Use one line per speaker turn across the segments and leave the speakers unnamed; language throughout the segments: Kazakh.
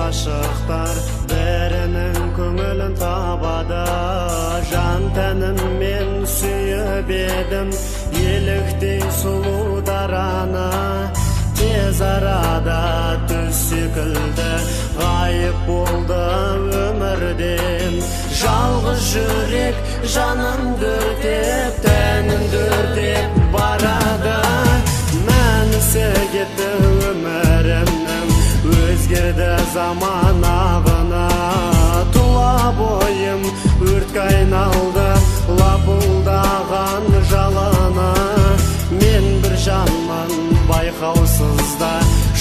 ғашықтар бірінің көңілін табады. Жан тәніммен сүйіп едім еліктей сұлу дараны. Тез арада түс секілді ғайып болды өмірден. Жалғыз жүрек жаным дүртеп, тәнім дүртеп барады. Мәнісі кетті өмірімнің, өзгерді заман ағыны. Тұла бойым өртке айналды, лапылдаған жалыны. Мен бір жанмын байқаусызда,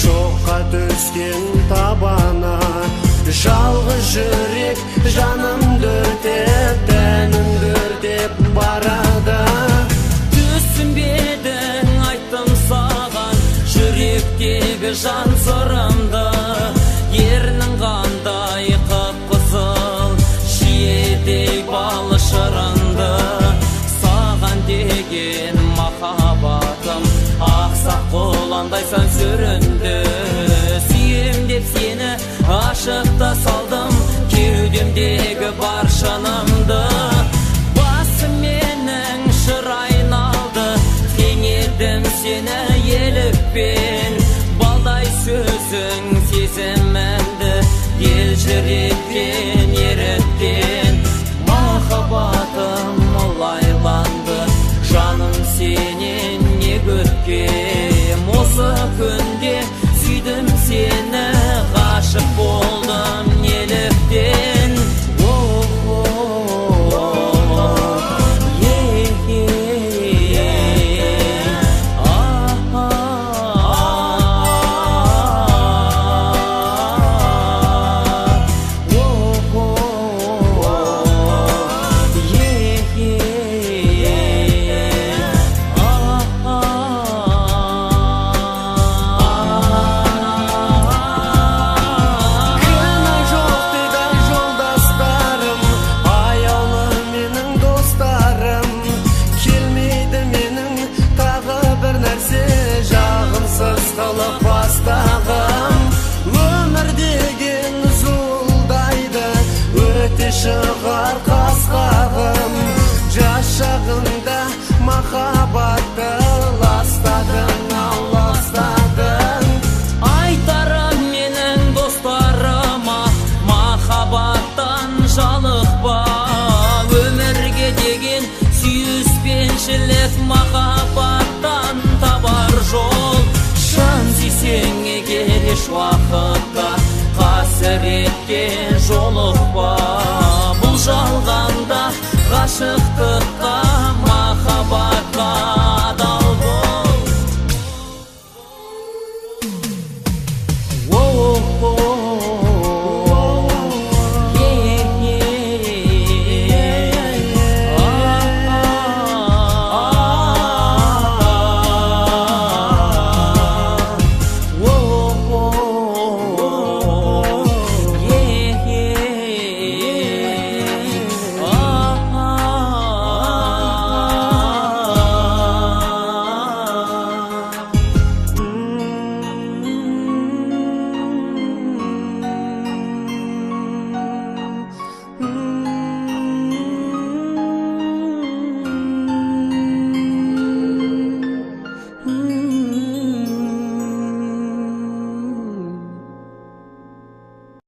шоққа түскен табаны. Жалғыз жүрек жаным дүртеп, тәнім дүртеп барады.
Түсінбедің айттым саған жүректегі жан сырымды. Ерінің қандай қып-қызыл, шиедей балы шырынды. Саған деген махаббатым ақсақ құландайсан сүрінді. Сүйем деп сені ашықта салдым, кеудемдегі бар шынымды. Басым менің шырайын алды, теңедім сені елікпен. Балдай сөзің сезімімді елжіреткен еріттен. Махаббатым мұлайланды, жаным сенен не көткем. Осы күнде сүйдім сені, ғашық болдым неліктен. Өмір деген зуылдайды, өте шығар қасқағым. Жас шағында махаббатты ластадың, ластадың. Айтарым менің достарыма, махаббаттан жалықпа. Өмірге деген сүйіспеншілік махаббаттан табар жол. Шын сүйсең егер еш уақытта қасіретке жолықпа. Бұл жалғанда ғашықтыққа, махаббатқа